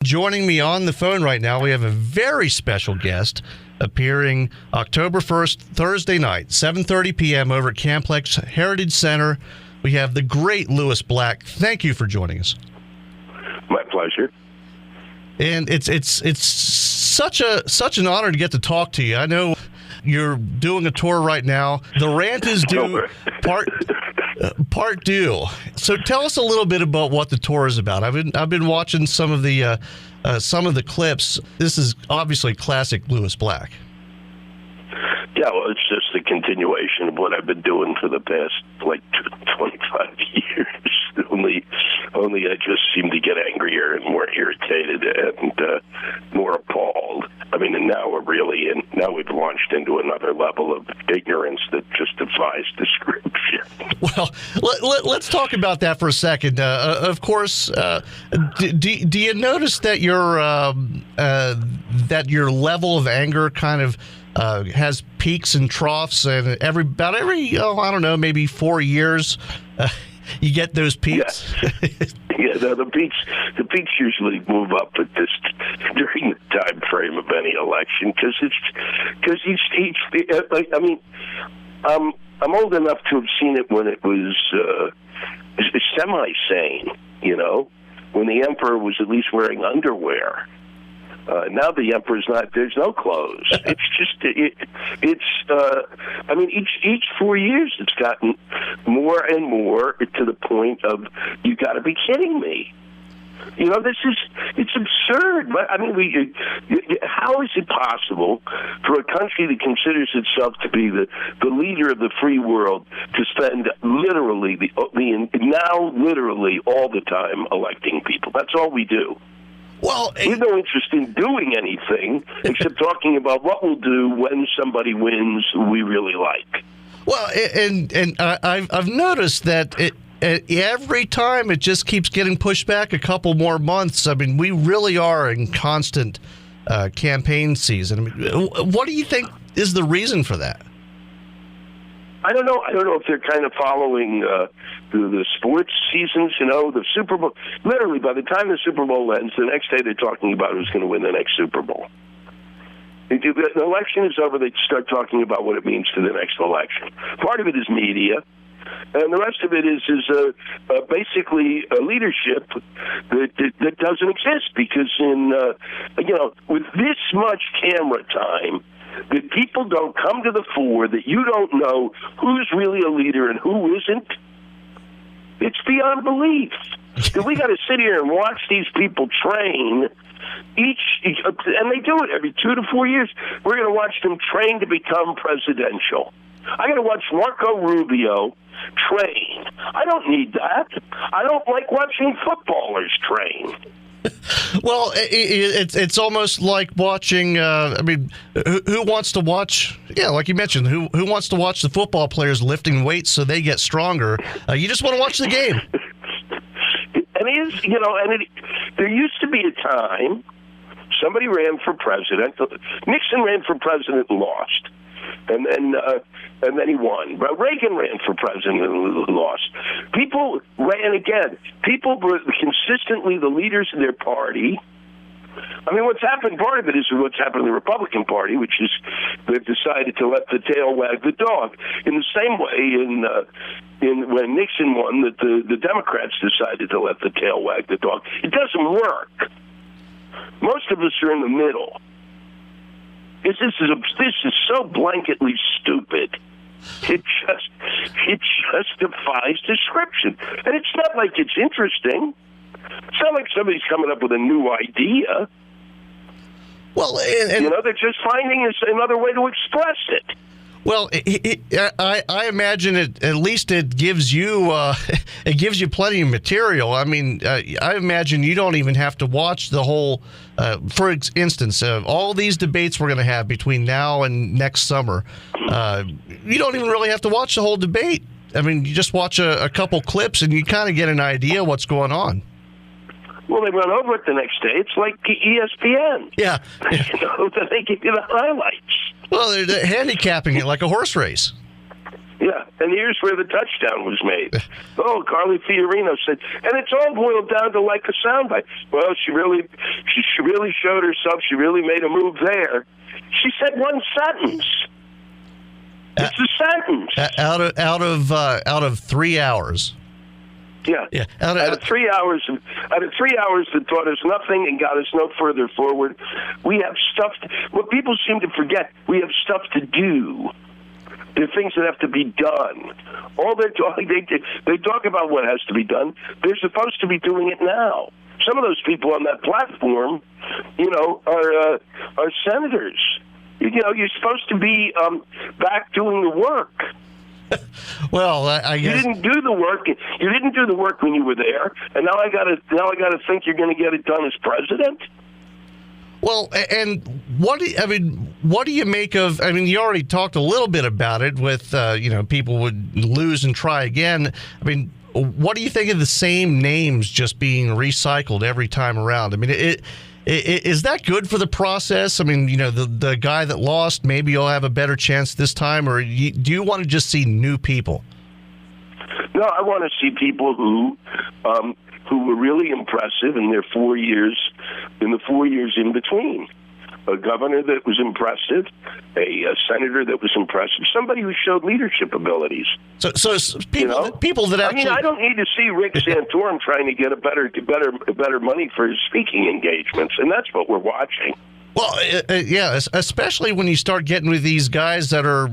Joining me on the phone right now, we have a very special guest appearing October 1st, Thursday night, 7:30 p.m. over at Camplex Heritage Center. We have the great Lewis Black. Thank you for joining us. My pleasure. And it's such an honor to get to talk to you. I know you're doing a tour right now. The rant is due, part due. So tell us a little bit about what the tour is about. I've been watching some of the clips. This is obviously classic Lewis Black. Yeah, well, it's just a continuation of what I've been doing for the past, 25 years. Only I just seem to get angrier and more irritated and more appalled. I mean, and now we've launched into another level of ignorance that just defies description. Well, let's talk about that for a second. Of course, do you notice that your level of anger kind of has peaks and troughs, and about every maybe 4 years, you get those peaks? Yeah, the peaks usually move up at this during the time frame of any election because I'm old enough to have seen it when it was semi-sane, when the emperor was at least wearing underwear. Now the emperor's not. There's no clothes. It's just. Each 4 years it's gotten more and more to the point of you got to be kidding me. It's absurd. I mean, how is it possible for a country that considers itself to be the leader of the free world to spend literally literally all the time electing people? That's all we do. Well, we have no interest in doing anything except talking about what we'll do when somebody wins who we really like. Well, and I've noticed that every time it just keeps getting pushed back a couple more months. I mean, we really are in constant campaign season. I mean, what do you think is the reason for that? I don't know. I don't know if they're kind of following the sports seasons, the Super Bowl. Literally, by the time the Super Bowl ends, the next day they're talking about who's going to win the next Super Bowl. The election is over, they start talking about what it means for the next election. Part of it is media, and the rest of it is basically a leadership that doesn't exist because with this much camera time, that people don't come to the fore, that you don't know who's really a leader and who isn't. It's beyond belief. We got to sit here and watch these people train and they do it every 2 to 4 years. We're going to watch them train to become presidential. I got to watch Marco Rubio train. I don't need that. I don't like watching footballers train. Well, it's almost like watching. Who wants to watch? Yeah, like you mentioned, who wants to watch the football players lifting weights so they get stronger? You just want to watch the game. There used to be a time somebody ran for president. Nixon ran for president and lost. And then he won. Reagan ran for president and lost. People ran again. People were consistently the leaders of their party. I mean, part of it is what's happened in the Republican Party, which is they've decided to let the tail wag the dog. In the same way, when Nixon won, that the Democrats decided to let the tail wag the dog. It doesn't work. Most of us are in the middle. This is so blanketly stupid. It just defies description. And it's not like it's interesting. It's not like somebody's coming up with a new idea. Well, they're just finding another way to express it. Well, I imagine at least it gives you plenty of material. I mean, I imagine you don't even have to watch the whole. For instance, all these debates we're going to have between now and next summer, you don't even really have to watch the whole debate. I mean, you just watch a couple clips and you kind of get an idea what's going on. Well, they run over it the next day. It's like ESPN. Yeah. They give you the highlights. Well, they're handicapping it like a horse race. Yeah, and here's where the touchdown was made. Oh, Carly Fiorino said, and it's all boiled down to like a soundbite. Well, she really showed herself. She really made a move there. She said one sentence. It's a sentence. Out of 3 hours. Yeah. Out of 3 hours that taught us nothing and got us no further forward. We have stuff. What people seem to forget, we have stuff to do. There are things that have to be done. All they're talking, they talk about what has to be done. They're supposed to be doing it now. Some of those people on that platform, are senators. You're supposed to be back doing the work. Well, I guess you didn't do the work. You didn't do the work when you were there, and now I gotta think you're going to get it done as president. Well, and what do you make of? I mean, you already talked a little bit about it with people would lose and try again. I mean, what do you think of the same names just being recycled every time around? I mean, is that good for the process? I mean, the guy that lost, maybe you'll have a better chance this time, or do you want to just see new people? No, I want to see people who were really impressive in their 4 years, in the 4 years in between. A governor that was impressive, a senator that was impressive, somebody who showed leadership abilities. So people that actually. I mean, I don't need to see Rick Santorum trying to get a better money for his speaking engagements, and that's what we're watching. Well, yeah, especially when you start getting with these guys that are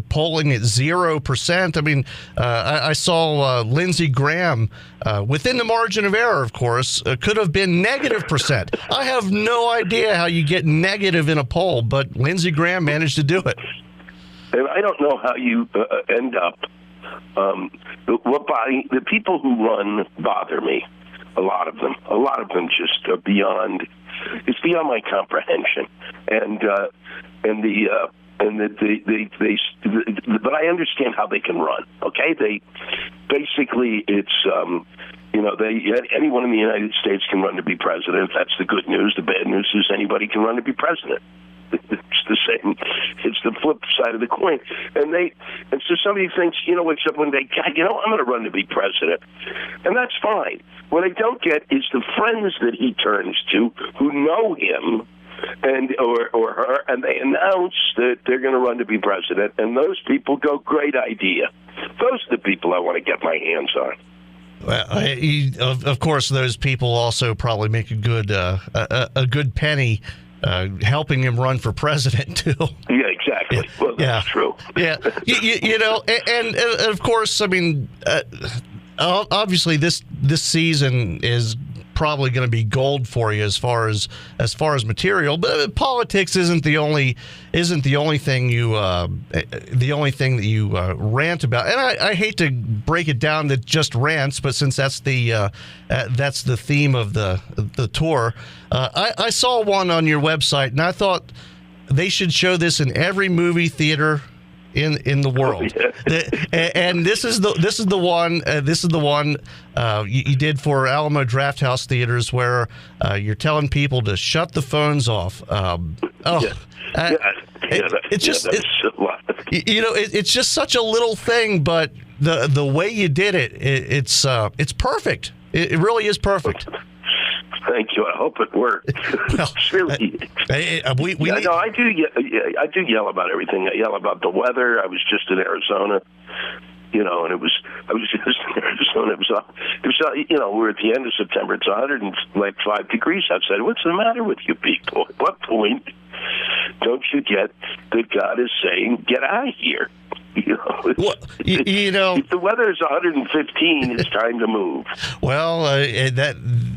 polling at 0%. I mean, I saw Lindsey Graham, within the margin of error, of course, could have been -%. I have no idea how you get negative in a poll, but Lindsey Graham managed to do it. And I don't know how you end up. The people who run bother me. A lot of them just are beyond. It's beyond my comprehension, but I understand how they can run. Okay, anyone in the United States can run to be president. That's the good news. The bad news is anybody can run to be president. It's the same. It's the flip side of the coin. And so somebody thinks, wakes up one day, God, I'm going to run to be president, and that's fine. What I don't get is the friends that he turns to who know him or her, and they announce that they're going to run to be president, and those people go, great idea. Those are the people I want to get my hands on. Well, of course, those people also probably make a good penny helping him run for president too. Yeah, exactly. Yeah. Well, that's true. Yeah, and of course, I mean, obviously this season is probably going to be gold for you as far as material, but politics isn't the only thing you that you rant about. And I hate to break it down to just rants, but since that's the theme of the tour, I saw one on your website, and I thought they should show this in every movie theater in the world. Oh, yeah. And this is the one you did for Alamo Drafthouse Theaters, where you're telling people to shut the phones off. It's just such a little thing, but the way you did it's perfect. It really is perfect. Thank you. I hope it worked. Well, I do yell about everything. I yell about the weather. I was just in Arizona, and I was just in Arizona. It was we're at the end of September. It's 105 degrees outside. What's the matter with you people? At what point don't you get that God is saying, get out of here? If the weather is 115, it's time to move. Well,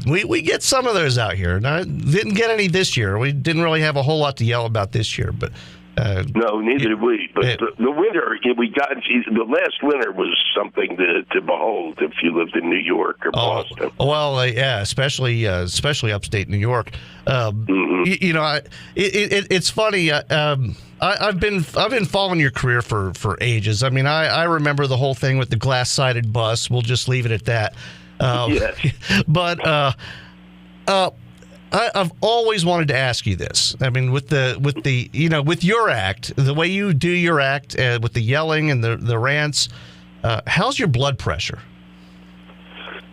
we get some of those out here. Now, didn't get any this year. We didn't really have a whole lot to yell about this year, but no, neither did we. But the winter we got, the last winter was something to behold if you lived in New York or Boston. Well, yeah, especially upstate New York. It's funny. I've been following your career for ages. I mean, I remember the whole thing with the glass-sided bus. We'll just leave it at that. Yes. But I've always wanted to ask you this. I mean, with your act, the way you do your act, with the yelling and the rants, how's your blood pressure?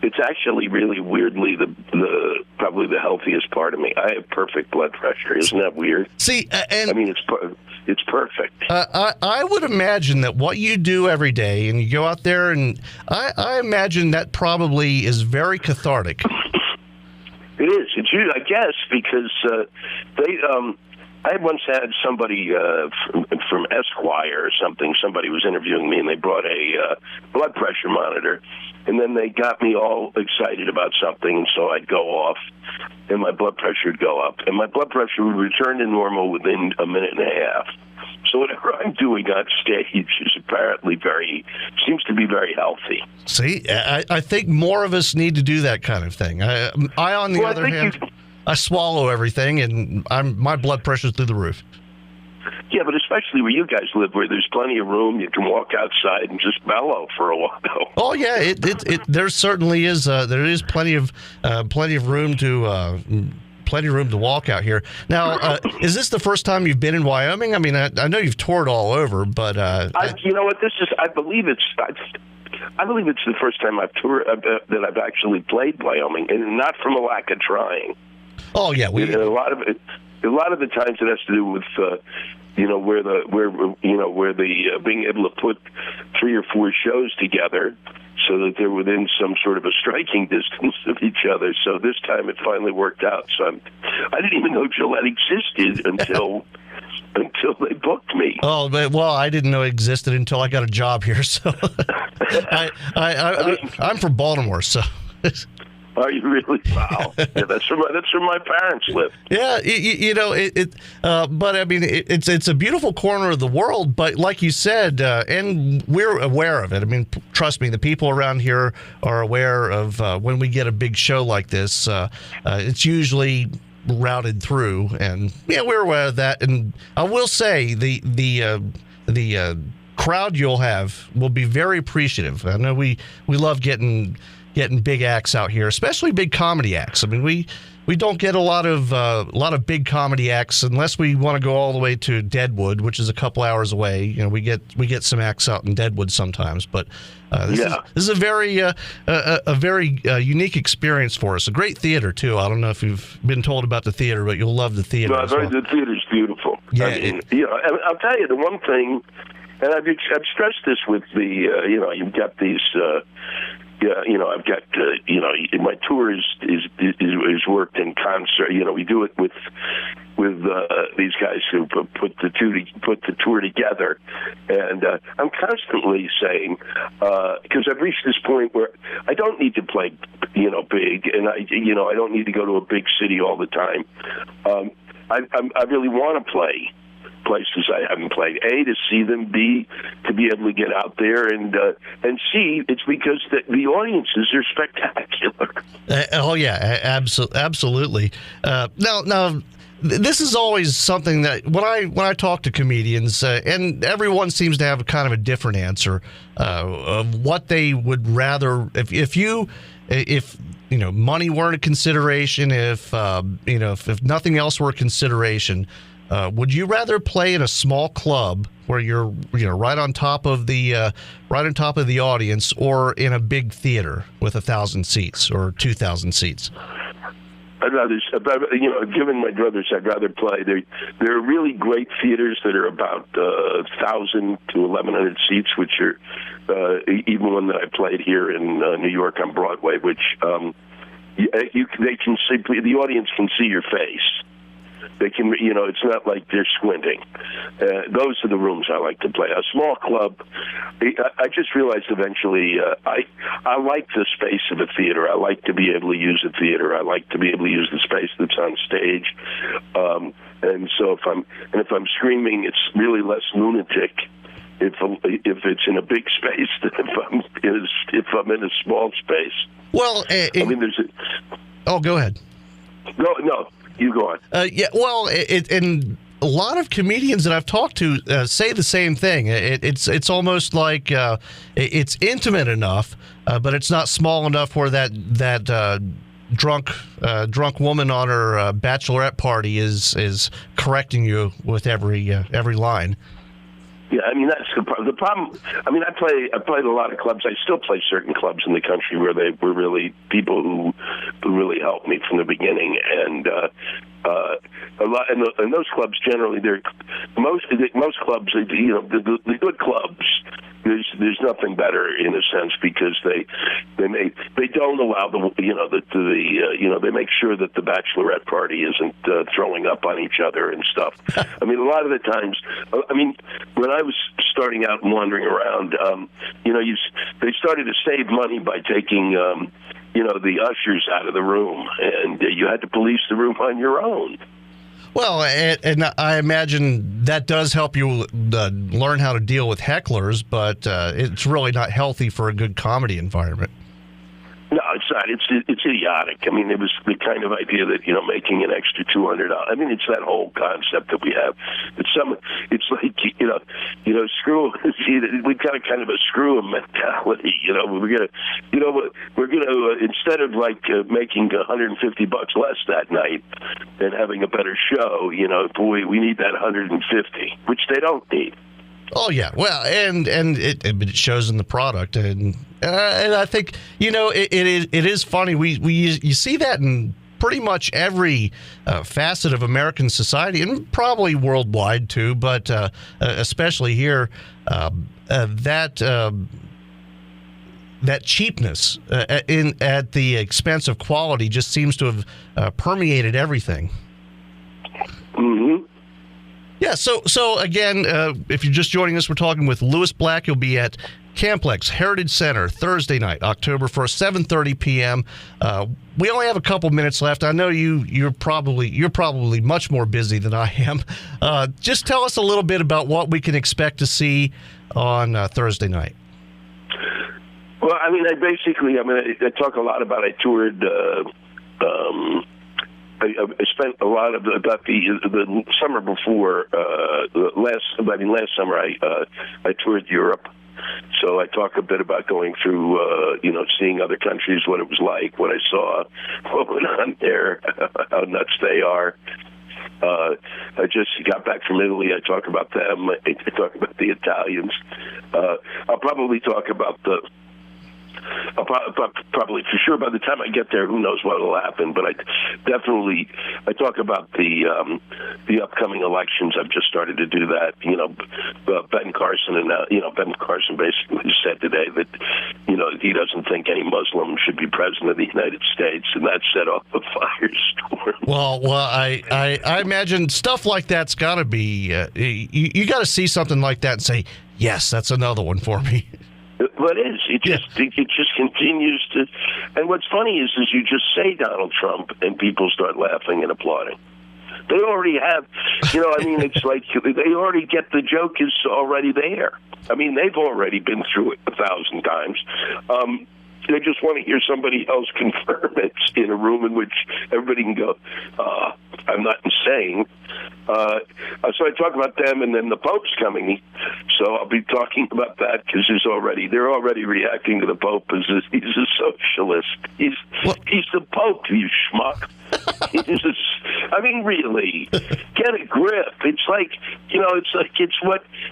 It's actually really weirdly the probably the healthiest part of me. I have perfect blood pressure. Isn't that weird? See, I mean, it's perfect. I would imagine that what you do every day, and you go out there, and I imagine that probably is very cathartic. It is. It's you, I guess, because I once had somebody from Esquire or something. Somebody was interviewing me, and they brought a blood pressure monitor, and then they got me all excited about something, and so I'd go off, and my blood pressure would go up, and my blood pressure would return to normal within a minute and a half. So whatever I'm doing on stage is apparently seems to be very healthy. See, I think more of us need to do that kind of thing. I on the other hand, I swallow everything, and my blood pressure's through the roof. Yeah, but especially where you guys live, where there's plenty of room, you can walk outside and just bellow for a while. Oh yeah, there certainly is. There is plenty of room to. Plenty of room to walk out here. Now, is this the first time you've been in Wyoming? I mean, I know you've toured all over, but you know what? I believe it's the first time I've toured that I've actually played Wyoming, and not from a lack of trying. Oh yeah, a lot of the times it has to do with where being able to put 3 or 4 shows together, so that they're within some sort of a striking distance of each other. So this time it finally worked out. So I didn't even know Gillette existed until they booked me. Oh, well, I didn't know it existed until I got a job here. So I'm from Baltimore, so. Are you really? Wow. Yeah, that's where my parents live. Yeah, but I mean, it's a beautiful corner of the world. But like you said, and we're aware of it. I mean, trust me, the people around here are aware of when we get a big show like this. It's usually routed through, and yeah, we're aware of that. And I will say the crowd you'll have will be very appreciative. I know we love getting big acts out here, especially big comedy acts. I mean, we don't get a lot of big comedy acts unless we want to go all the way to Deadwood, which is a couple hours away. You know, we get some acts out in Deadwood sometimes, but this is a very unique experience for us. A great theater too. I don't know if you've been told about the theater, but you'll love the theater. No, I've heard the theater's beautiful. Yeah, I mean, I'll tell you the one thing, and I've stressed this with you've got these. I've got my tour is worked in concert. You know, we do it with these guys who put the tour together, and I'm constantly saying because I've reached this point where I don't need to play big, and I don't need to go to a big city all the time. I really want to play places I haven't played. A, to see them. B, to be able to get out there, and C, it's because the audiences are spectacular. Oh yeah, absolutely. Now, this is always something that when I talk to comedians, and everyone seems to have kind of a different answer of what they would rather if money weren't a consideration, if nothing else were a consideration. Would you rather play in a small club where you're right on top of the audience, or in a big theater with 1,000 seats or 2,000 seats? I'd rather, given my druthers, I'd rather play. There are really great theaters that are about 1,000 to 1,100 seats, which are even one that I played here in New York on Broadway, which they can see, the audience can see your face. They can, it's not like they're squinting. Those are the rooms I like to play. A small club, I just realized eventually I like the space of a theater. I like to be able to use a theater. I like to be able to use the space that's on stage. And so if I'm screaming, it's really less lunatic if it's in a big space than if I'm in a small space. Well, go ahead. No. You go on. And a lot of comedians that I've talked to say the same thing. It's almost like it's intimate enough, but it's not small enough where that drunk woman on her bachelorette party is correcting you with every line. Yeah, I mean, that's the problem. I mean, I played a lot of clubs. I still play certain clubs in the country where they were really people who really helped me from the beginning, and a lot. And those clubs generally, most clubs, you know, the good clubs. There's nothing better in a sense because they don't allow they make sure that the bachelorette party isn't throwing up on each other and stuff. I mean, a lot of the times, I mean, when I was starting out and wandering around, they started to save money by taking the ushers out of the room, and you had to police the room on your own. Well, and I imagine that does help you learn how to deal with hecklers, but it's really not healthy for a good comedy environment. No, it's not. It's idiotic. I mean, it was the kind of idea that, making an extra $200. I mean, it's that whole concept that we have. It's like, screw. We've got a kind of a screw 'em mentality. We're gonna instead of like making $150 less that night and having a better show, we need that 150, which they don't need. Oh yeah, well, and it shows in the product, and I think it is funny. You see that in pretty much every facet of American society, and probably worldwide too, but especially here, that cheapness at the expense of quality just seems to have permeated everything. Mm-hmm. Yeah, so again, if you're just joining us, we're talking with Lewis Black. He'll be at Camplex Heritage Center Thursday night, October 1st, 7:30 p.m. We only have a couple minutes left. I know you're probably much more busy than I am. Just tell us a little bit about what we can expect to see on Thursday night. Well, I mean, I talk a lot about I toured. I spent a lot of about the summer before last summer I toured Europe, so I talk a bit about going through seeing other countries, what it was like, what I saw, what went on there, how nuts they are. I just got back from Italy. I talk about them. I talk about the Italians. I'll probably talk about probably for sure by the time I get there, who knows what will happen, but I talk about the upcoming elections. I've just started to do that. Ben Carson Ben Carson basically said today that he doesn't think any Muslim should be president of the United States, and that set off a firestorm. Well, I imagine stuff like that's got to be you got to see something like that and say, yes, that's another one for me. Well, it is. It just continues to. And what's funny is you just say Donald Trump and people start laughing and applauding. They already have, it's like they already get the joke is already there. I mean, they've already been through it 1,000 times. They just want to hear somebody else confirm it in a room in which everybody can go, I'm not insane. So I talk about them, and then the Pope's coming. So I'll be talking about that because they're already reacting to the Pope as he's a socialist. He's the Pope, you schmuck. I mean, really, get a grip. It's like,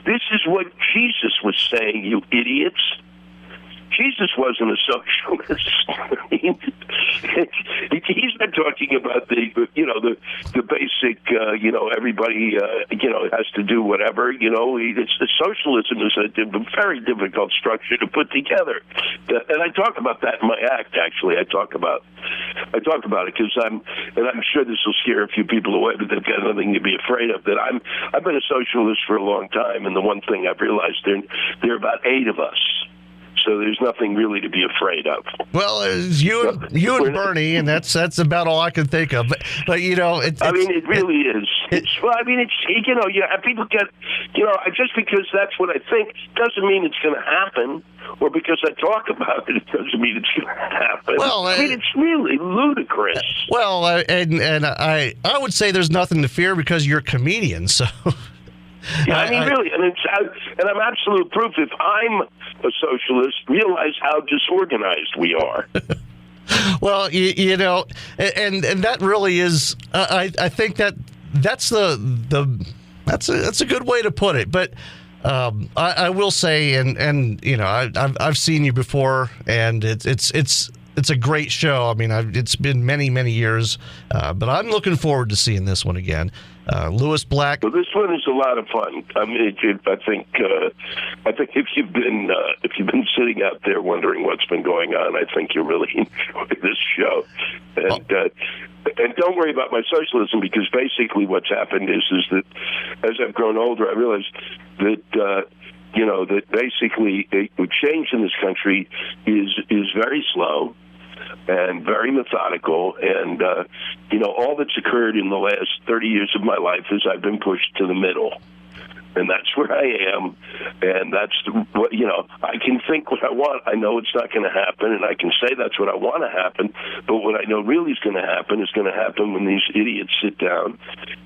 this is what Jesus was saying, you idiots. Jesus wasn't a socialist. I mean, he's not talking about the basic, everybody, has to do whatever. Socialism is a very difficult structure to put together, and I talk about that in my act. Actually, I talk about it because I'm sure this will scare a few people away, but they've got nothing to be afraid of. That I've been a socialist for a long time, and the one thing I've realized there are about 8 of us. So there's nothing really to be afraid of. Well, it's you and Bernie, and that's about all I can think of. But it really is. People get, just because that's what I think doesn't mean it's going to happen, or because I talk about it doesn't mean it's going to happen. Well, it's really ludicrous. Well, and I would say there's nothing to fear because you're a comedian, so. Yeah, really, and I'm absolute proof. If I'm a socialist, realize how disorganized we are. Well, you know, and that really is. I think that's that's a good way to put it. But I will say, and you know, I've seen you before, and it's a great show. I mean, it's been many years, but I'm looking forward to seeing this one again. Lewis Black. Well, this one is a lot of fun. I mean, I think if you've been sitting out there wondering what's been going on, I think you'll really enjoy this show. And don't worry about my socialism, because basically what's happened is that as I've grown older, I realized that that basically the change in this country is very slow and very methodical, and all that's occurred in the last 30 years of my life is I've been pushed to the middle, and that's where I am, and that's what I can think what I want. I know it's not going to happen, and I can say that's what I want to happen, but what I know really is going to happen when these idiots sit down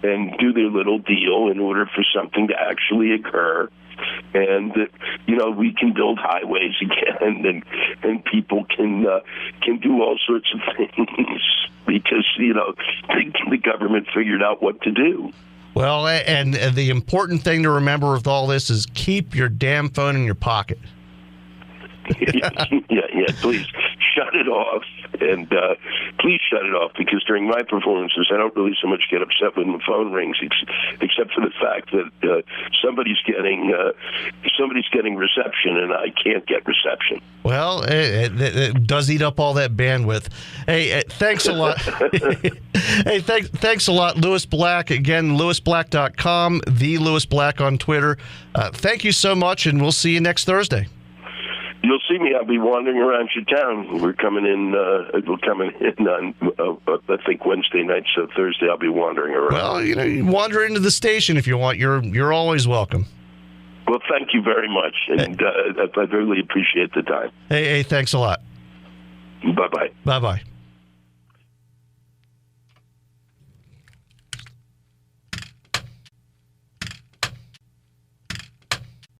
and do their little deal in order for something to actually occur. And we can build highways again, and people can do all sorts of things because the government figured out what to do. Well, and the important thing to remember with all this is keep your damn phone in your pocket. Yeah, please shut it off, and please shut it off, because during my performances, I don't really so much get upset when the phone rings, except for the fact that somebody's getting reception, and I can't get reception. Well, it does eat up all that bandwidth. Hey, thanks a lot. Hey, thanks a lot, Lewis Black. Again, lewisblack.com, the Lewis Black on Twitter. Thank you so much, and we'll see you next Thursday. You'll see me. I'll be wandering around your town. We're coming in. We're coming in on I think Wednesday night, so Thursday I'll be wandering around. Well, you wander into the station if you want. You're always welcome. Well, thank you very much, and I really appreciate the time. Hey, thanks a lot. Bye-bye. Bye-bye.